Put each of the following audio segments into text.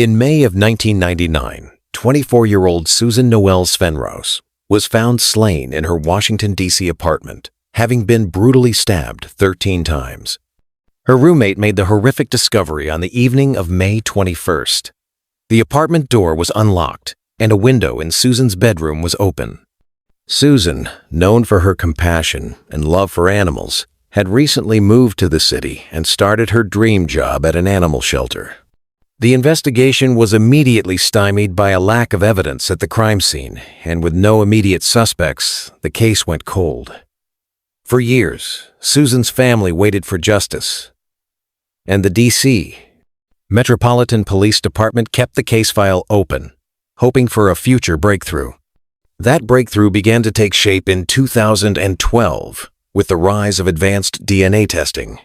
In May of 1999, 24-year-old Susan Noel Svenros was found slain in her Washington, D.C. apartment, having been brutally stabbed 13 times. Her roommate made the horrific discovery on the evening of May 21st. The apartment door was unlocked, and a window in Susan's bedroom was open. Susan, known for her compassion and love for animals, had recently moved to the city and started her dream job at an animal shelter. The investigation was immediately stymied by a lack of evidence at the crime scene, and with no immediate suspects, the case went cold. For years, Susan's family waited for justice, and the D.C. Metropolitan Police Department kept the case file open, hoping for a future breakthrough. That breakthrough began to take shape in 2012 with the rise of advanced DNA testing.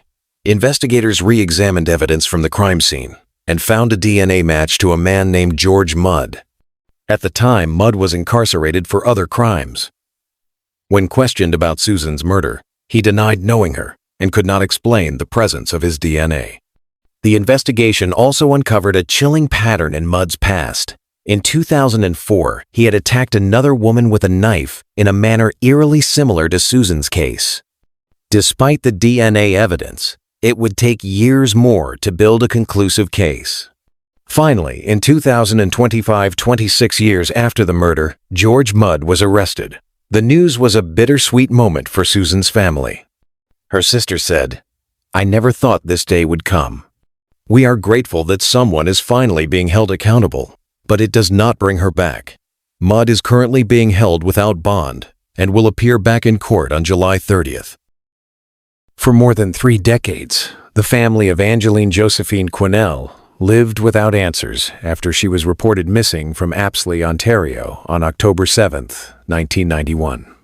Investigators re-examined evidence from the crime scene and found a DNA match to a man named George Mudd. At the time, Mudd was incarcerated for other crimes. When questioned about Susan's murder, he denied knowing her and could not explain the presence of his DNA. The investigation also uncovered a chilling pattern in Mudd's past. In 2004, he had attacked another woman with a knife in a manner eerily similar to Susan's case. Despite the DNA evidence, it would take years more to build a conclusive case. Finally, in 2025, 26 years after the murder, George Mudd was arrested. The news was a bittersweet moment for Susan's family. Her sister said, "I never thought this day would come. We are grateful that someone is finally being held accountable, but it does not bring her back. Mudd is currently being held without bond and will appear back in court on July 30th. For more than 3 decades, the family of Angeline Josephine Quinnell lived without answers after she was reported missing from Apsley, Ontario on October 7, 1991.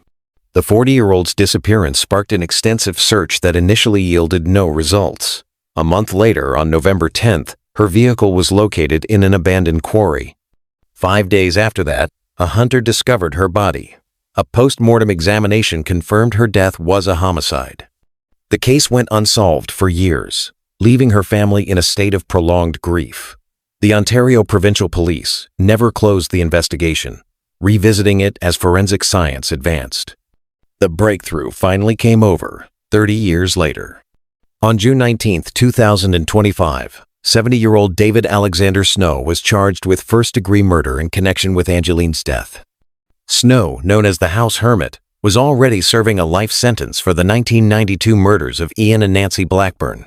The 40-year-old's disappearance sparked an extensive search that initially yielded no results. A month later, on November 10th, her vehicle was located in an abandoned quarry. 5 days after that, a hunter discovered her body. A post-mortem examination confirmed her death was a homicide. The case went unsolved for years, leaving her family in a state of prolonged grief. The Ontario Provincial Police never closed the investigation, revisiting it as forensic science advanced. The breakthrough finally came over 30 years later. On June 19, 2025, 70-year-old David Alexander Snow was charged with first-degree murder in connection with Angeline's death. Snow, known as the House Hermit, was already serving a life sentence for the 1992 murders of Ian and Nancy Blackburn.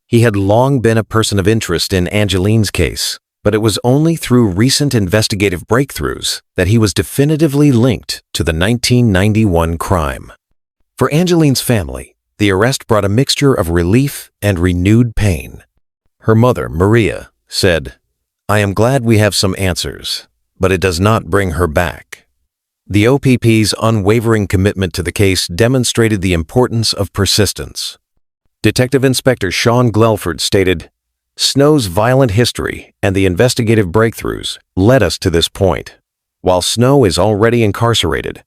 He had long been a person of interest in Angeline's case, but it was only through recent investigative breakthroughs that he was definitively linked to the 1991 crime. For Angeline's family, the arrest brought a mixture of relief and renewed pain. Her mother, Maria, said, "I am glad we have some answers, but it does not bring her back." The OPP's unwavering commitment to the case demonstrated the importance of persistence. Detective Inspector Sean Glelford stated, "Snow's violent history and the investigative breakthroughs led us to this point. While Snow is already incarcerated,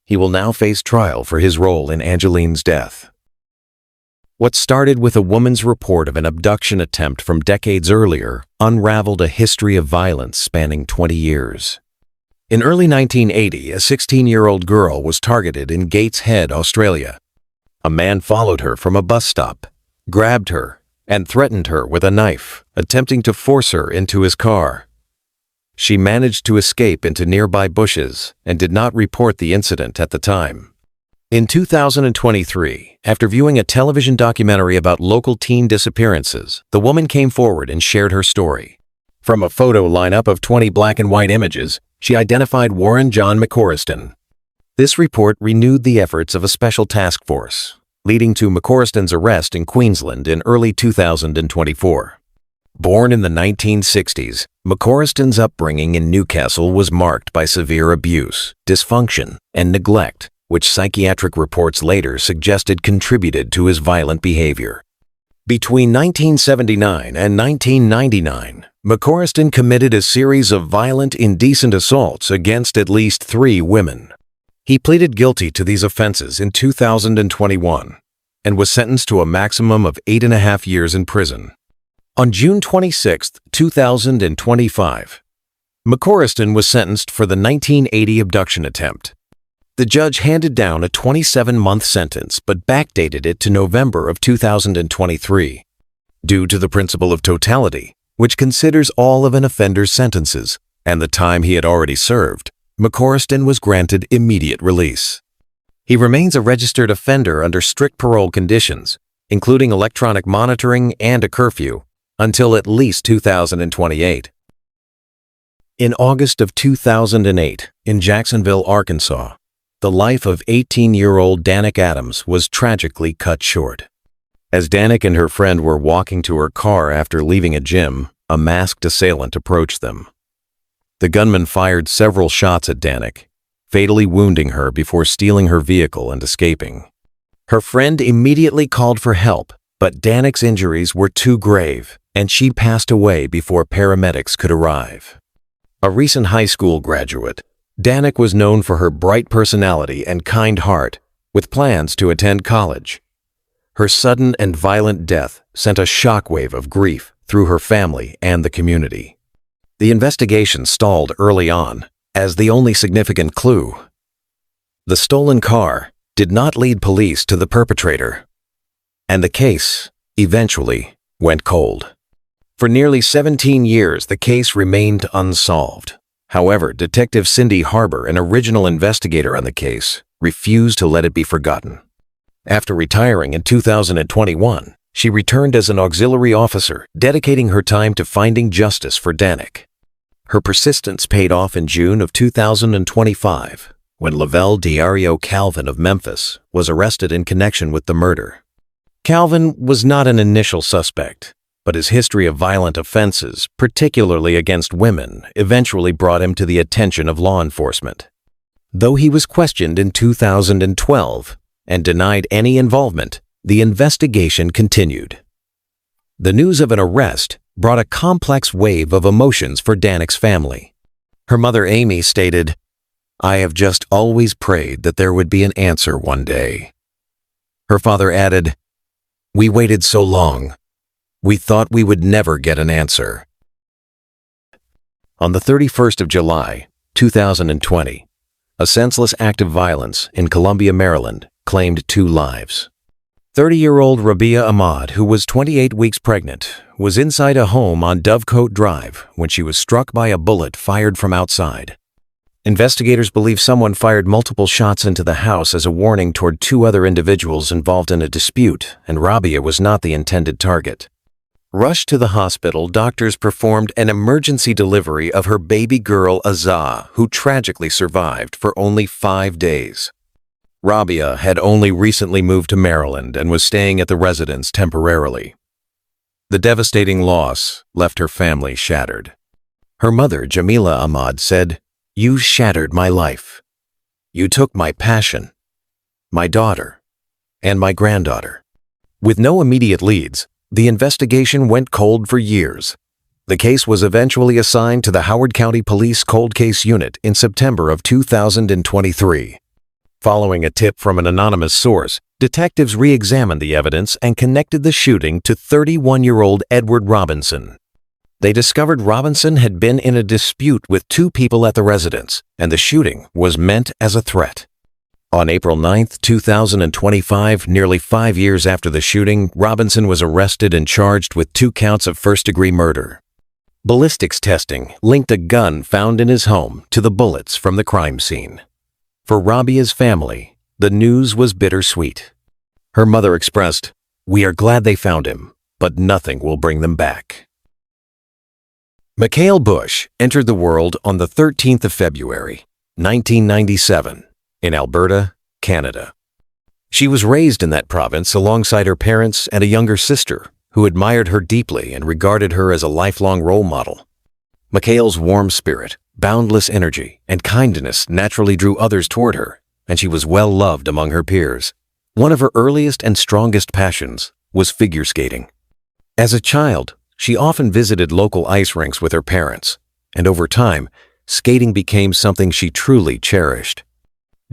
he will now face trial for his role in Angeline's death." What started with a woman's report of an abduction attempt from decades earlier unraveled a history of violence spanning 20 years. In early 1980, a 16-year-old girl was targeted in Gateshead, Australia. A man followed her from a bus stop, grabbed her, and threatened her with a knife, attempting to force her into his car. She managed to escape into nearby bushes and did not report the incident at the time. In 2023, after viewing a television documentary about local teen disappearances, the woman came forward and shared her story. From a photo lineup of 20 black and white images, she identified Warren John McCorriston. This report renewed the efforts of a special task force, leading to McCorriston's arrest in Queensland in early 2024. Born in the 1960s, McCorriston's upbringing in Newcastle was marked by severe abuse, dysfunction, and neglect, which psychiatric reports later suggested contributed to his violent behavior. Between 1979 and 1999, McCorriston committed a series of violent, indecent assaults against at least 3 women. He pleaded guilty to these offenses in 2021 and was sentenced to a maximum of 8.5 years in prison. On June 26, 2025, McCorriston was sentenced for the 1980 abduction attempt. The judge handed down a 27-month sentence but backdated it to November of 2023. Due to the principle of totality, which considers all of an offender's sentences and the time he had already served, McCorriston was granted immediate release. He remains a registered offender under strict parole conditions, including electronic monitoring and a curfew, until at least 2028. In August of 2008, in Jacksonville, Arkansas, the life of 18-year-old Danick Adams was tragically cut short. As Danick and her friend were walking to her car after leaving a gym, a masked assailant approached them. The gunman fired several shots at Danick, fatally wounding her before stealing her vehicle and escaping. Her friend immediately called for help, but Danick's injuries were too grave, and she passed away before paramedics could arrive. A recent high school graduate, Danick was known for her bright personality and kind heart, with plans to attend college. Her sudden and violent death sent a shockwave of grief through her family and the community. The investigation stalled early on, as the only significant clue, the stolen car, did not lead police to the perpetrator, and the case eventually went cold. For nearly 17 years, the case remained unsolved. However, Detective Cindy Harbor, an original investigator on the case, refused to let it be forgotten. After retiring in 2021, she returned as an auxiliary officer, dedicating her time to finding justice for Danick. Her persistence paid off in June of 2025, when Lavelle Diario Calvin of Memphis was arrested in connection with the murder. Calvin was not an initial suspect, but his history of violent offenses, particularly against women, eventually brought him to the attention of law enforcement. Though he was questioned in 2012 and denied any involvement, the investigation continued. The news of an arrest brought a complex wave of emotions for Danick's family. Her mother, Amy, stated, "I have just always prayed that there would be an answer one day." Her father added, "We waited so long. We thought we would never get an answer." On the 31st of July, 2020, a senseless act of violence in Columbia, Maryland, claimed 2 lives. 30-year-old Rabia Ahmad, who was 28 weeks pregnant, was inside a home on Dovecote Drive when she was struck by a bullet fired from outside. Investigators believe someone fired multiple shots into the house as a warning toward 2 other individuals involved in a dispute, and Rabia was not the intended target. Rushed to the hospital, doctors performed an emergency delivery of her baby girl Azah, who tragically survived for only 5 days. Rabia had only recently moved to Maryland and was staying at the residence temporarily. The devastating loss left her family shattered. Her mother, Jamila Ahmad, said, "You shattered my life. You took my passion, my daughter, and my granddaughter." With no immediate leads, the investigation went cold for years. The case was eventually assigned to the Howard County Police Cold Case Unit in September of 2023. Following a tip from an anonymous source, detectives re-examined the evidence and connected the shooting to 31-year-old Edward Robinson. They discovered Robinson had been in a dispute with 2 people at the residence, and the shooting was meant as a threat. On April 9, 2025, nearly 5 years after the shooting, Robinson was arrested and charged with 2 counts of first-degree murder. Ballistics testing linked a gun found in his home to the bullets from the crime scene. For Rabia's family, the news was bittersweet. Her mother expressed, "We are glad they found him, but nothing will bring them back." Michaela Bush entered the world on the 13th of February, 1997, in Alberta, Canada. She was raised in that province alongside her parents and a younger sister who admired her deeply and regarded her as a lifelong role model. Michaela's warm spirit, boundless energy, and kindness naturally drew others toward her, and she was well loved among her peers. One of her earliest and strongest passions was figure skating. As a child, she often visited local ice rinks with her parents, and over time, skating became something she truly cherished.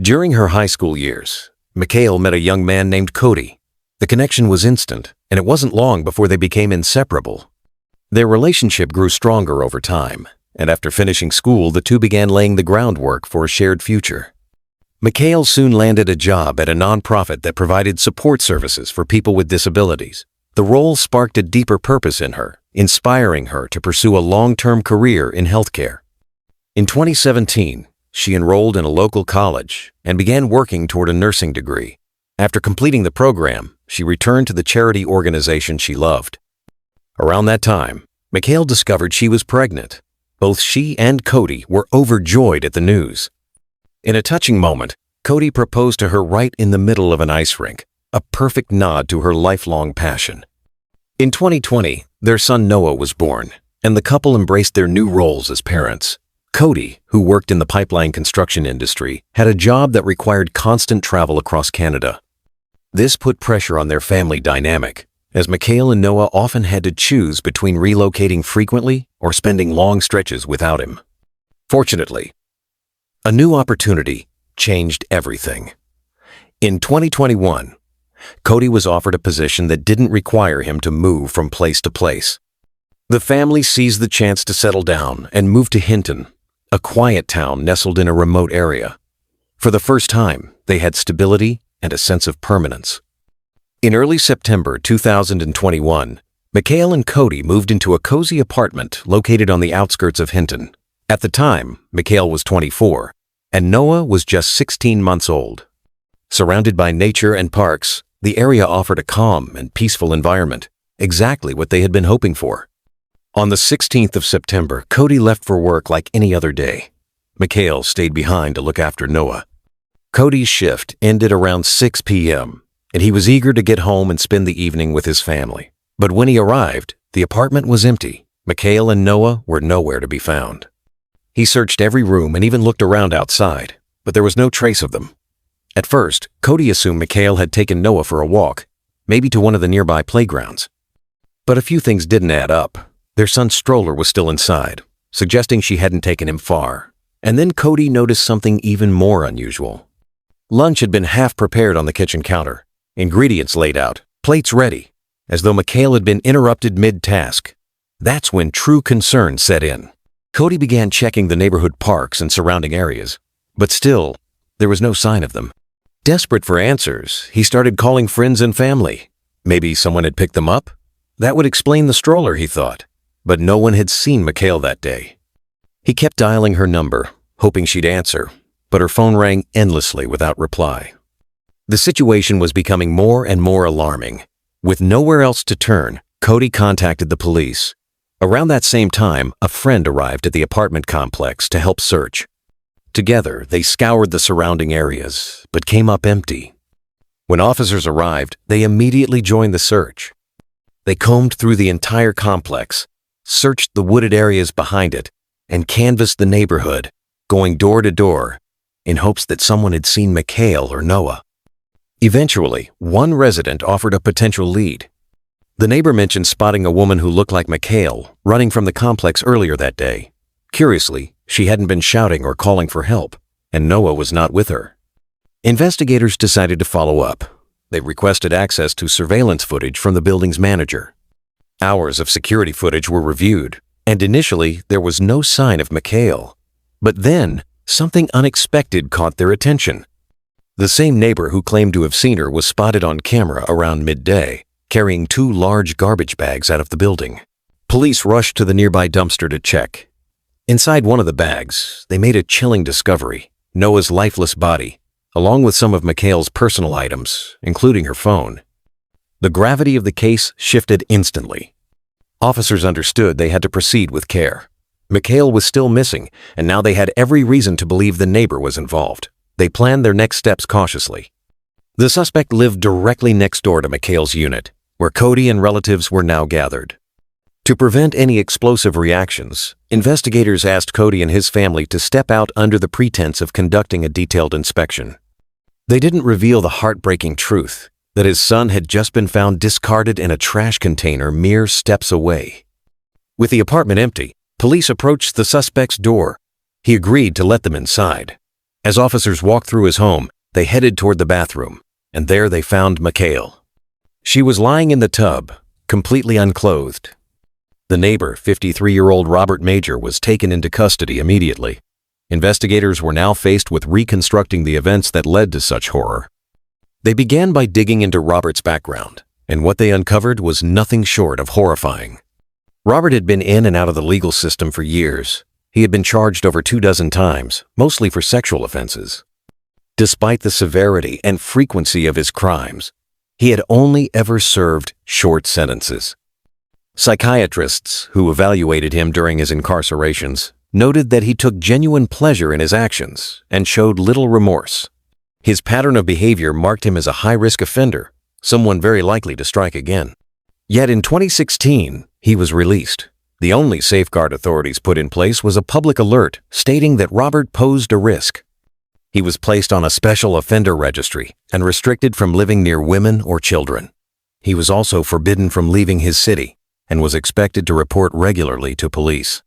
During her high school years, Michaela met a young man named Cody. The connection was instant, and it wasn't long before they became inseparable. Their relationship grew stronger over time, and after finishing school, the two began laying the groundwork for a shared future. Michaela soon landed a job at a nonprofit that provided support services for people with disabilities. The role sparked a deeper purpose in her, inspiring her to pursue a long-term career in healthcare. In 2017, she enrolled in a local college and began working toward a nursing degree. After completing the program, she returned to the charity organization she loved. Around that time, Michaela discovered she was pregnant. Both she and Cody were overjoyed at the news. In a touching moment, Cody proposed to her right in the middle of an ice rink, a perfect nod to her lifelong passion. In 2020, their son Noah was born, and the couple embraced their new roles as parents. Cody, who worked in the pipeline construction industry, had a job that required constant travel across Canada. This put pressure on their family dynamic, as Michaela and Noah often had to choose between relocating frequently or spending long stretches without him. Fortunately, a new opportunity changed everything. In 2021, Cody was offered a position that didn't require him to move from place to place. The family seized the chance to settle down and move to Hinton, a quiet town nestled in a remote area. For the first time, they had stability and a sense of permanence. In early September 2021, Michaela and Cody moved into a cozy apartment located on the outskirts of Hinton. At the time, Michaela was 24, and Noah was just 16 months old. Surrounded by nature and parks, the area offered a calm and peaceful environment, exactly what they had been hoping for. On the 16th of September, Cody left for work like any other day. Michaela stayed behind to look after Noah. Cody's shift ended around 6 p.m., and he was eager to get home and spend the evening with his family. But when he arrived, the apartment was empty. Michaela and Noah were nowhere to be found. He searched every room and even looked around outside, but there was no trace of them. At first, Cody assumed Michaela had taken Noah for a walk, maybe to one of the nearby playgrounds. But a few things didn't add up. Their son's stroller was still inside, suggesting she hadn't taken him far. And then Cody noticed something even more unusual. Lunch had been half prepared on the kitchen counter, ingredients laid out, plates ready, as though Michaela had been interrupted mid-task. That's when true concern set in. Cody began checking the neighborhood parks and surrounding areas, but still, there was no sign of them. Desperate for answers, he started calling friends and family. Maybe someone had picked them up? That would explain the stroller, he thought. But no one had seen Michaela that day. He kept dialing her number, hoping she'd answer, but her phone rang endlessly without reply. The situation was becoming more and more alarming. With nowhere else to turn, Cody contacted the police. Around that same time, a friend arrived at the apartment complex to help search. Together, they scoured the surrounding areas, but came up empty. When officers arrived, they immediately joined the search. They combed through the entire complex, searched the wooded areas behind it, and canvassed the neighborhood, going door to door, in hopes that someone had seen Michaela or Noah. Eventually, one resident offered a potential lead. The neighbor mentioned spotting a woman who looked like Michaela running from the complex earlier that day. Curiously, she hadn't been shouting or calling for help, and Noah was not with her. Investigators decided to follow up. They requested access to surveillance footage from the building's manager. Hours of security footage were reviewed, and initially there was no sign of Michaela. But then, something unexpected caught their attention. The same neighbor who claimed to have seen her was spotted on camera around midday, carrying 2 large garbage bags out of the building. Police rushed to the nearby dumpster to check. Inside one of the bags, they made a chilling discovery: Noah's lifeless body, along with some of Michaela's personal items, including her phone. The gravity of the case shifted instantly. Officers understood they had to proceed with care. Michaela was still missing, and now they had every reason to believe the neighbor was involved. They planned their next steps cautiously. The suspect lived directly next door to Michaela's unit, where Cody and relatives were now gathered. To prevent any explosive reactions, investigators asked Cody and his family to step out under the pretense of conducting a detailed inspection. They didn't reveal the heartbreaking truth that his son had just been found discarded in a trash container mere steps away. With the apartment empty, police approached the suspect's door. He agreed to let them inside. As officers walked through his home, they headed toward the bathroom, and there they found Michaela. She was lying in the tub, completely unclothed. The neighbor, 53-year-old Robert Major, was taken into custody immediately. Investigators were now faced with reconstructing the events that led to such horror. They began by digging into Robert's background, and what they uncovered was nothing short of horrifying. Robert had been in and out of the legal system for years. He had been charged over 24 times, mostly for sexual offenses. Despite the severity and frequency of his crimes, he had only ever served short sentences. Psychiatrists who evaluated him during his incarcerations noted that he took genuine pleasure in his actions and showed little remorse. His pattern of behavior marked him as a high-risk offender, someone very likely to strike again. Yet in 2016, he was released. The only safeguard authorities put in place was a public alert stating that Robert posed a risk. He was placed on a special offender registry and restricted from living near women or children. He was also forbidden from leaving his city and was expected to report regularly to police.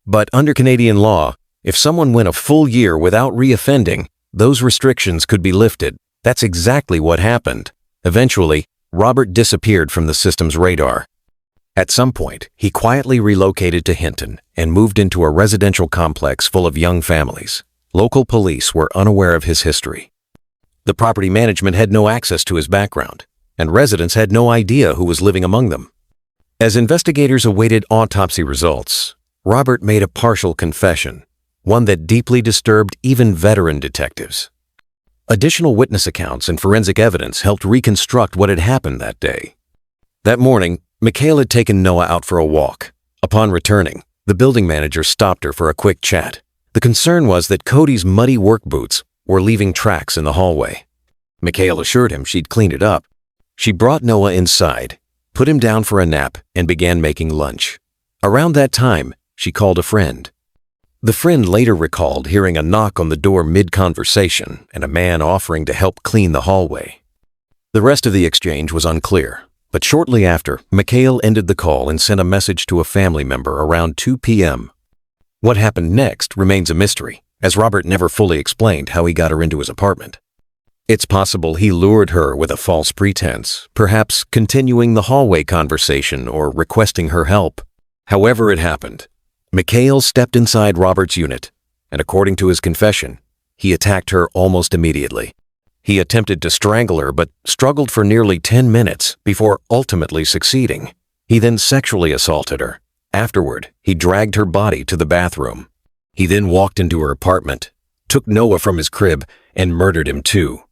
But under Canadian law, if someone went a full year without reoffending, those restrictions could be lifted. That's exactly what happened. Eventually, Robert disappeared from the system's radar. At some point, he quietly relocated to Hinton and moved into a residential complex full of young families. Local police were unaware of his history. The property management had no access to his background, and residents had no idea who was living among them. As investigators awaited autopsy results, Robert made a partial confession, one that deeply disturbed even veteran detectives. Additional witness accounts and forensic evidence helped reconstruct what had happened that day. That morning, Michaela had taken Noah out for a walk. Upon returning, the building manager stopped her for a quick chat. The concern was that Cody's muddy work boots were leaving tracks in the hallway. Michaela assured him she'd cleaned it up. She brought Noah inside, put him down for a nap, and began making lunch. Around that time, she called a friend. The friend later recalled hearing a knock on the door mid-conversation and a man offering to help clean the hallway. The rest of the exchange was unclear, but shortly after, Michaela ended the call and sent a message to a family member around 2 p.m. What happened next remains a mystery, as Robert never fully explained how he got her into his apartment. It's possible he lured her with a false pretense, perhaps continuing the hallway conversation or requesting her help. However it happened, Michaela stepped inside Robert's unit, and according to his confession, he attacked her almost immediately. He attempted to strangle her but struggled for nearly 10 minutes before ultimately succeeding. He then sexually assaulted her. Afterward, he dragged her body to the bathroom. He then walked into her apartment, took Noah from his crib, and murdered him too.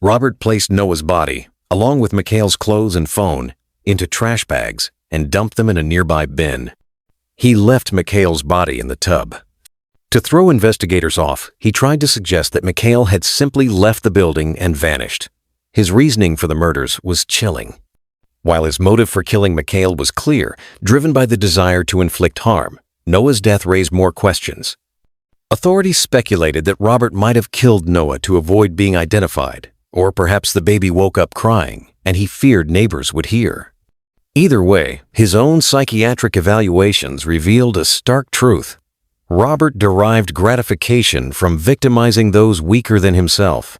Robert placed Noah's body, along with Michaela's clothes and phone, into trash bags and dumped them in a nearby bin. He left Michaela's body in the tub. To throw investigators off, he tried to suggest that Michaela had simply left the building and vanished. His reasoning for the murders was chilling. While his motive for killing Michaela was clear, driven by the desire to inflict harm, Noah's death raised more questions. Authorities speculated that Robert might have killed Noah to avoid being identified, or perhaps the baby woke up crying and he feared neighbors would hear. Either way, his own psychiatric evaluations revealed a stark truth. Robert derived gratification from victimizing those weaker than himself.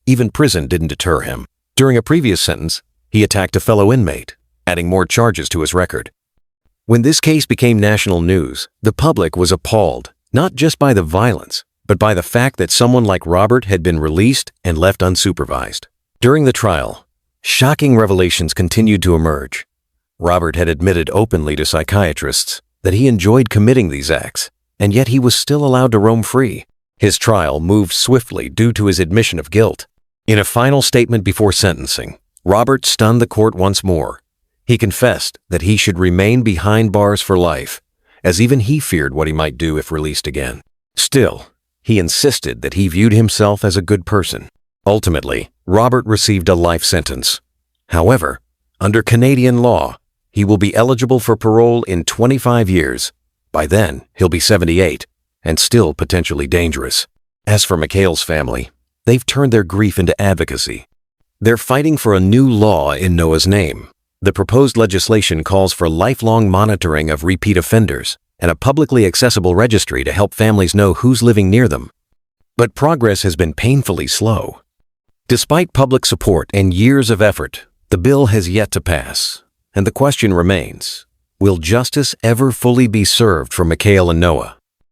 Even prison didn't deter him. During a previous sentence, he attacked a fellow inmate, adding more charges to his record. When this case became national news, the public was appalled, not just by the violence, but by the fact that someone like Robert had been released and left unsupervised. During the trial, shocking revelations continued to emerge. Robert had admitted openly to psychiatrists that he enjoyed committing these acts, and yet he was still allowed to roam free. His trial moved swiftly due to his admission of guilt. In a final statement before sentencing, Robert stunned the court once more. He confessed that he should remain behind bars for life, as even he feared what he might do if released again. Still, he insisted that he viewed himself as a good person. Ultimately, Robert received a life sentence. However, under Canadian law, he will be eligible for parole in 25 years. By then, he'll be 78, and still potentially dangerous. As for Michaela's family, they've turned their grief into advocacy. They're fighting for a new law in Noah's name. The proposed legislation calls for lifelong monitoring of repeat offenders and a publicly accessible registry to help families know who's living near them. But progress has been painfully slow. Despite public support and years of effort, the bill has yet to pass, and the question remains, Will justice ever fully be served for Michaela and Noah?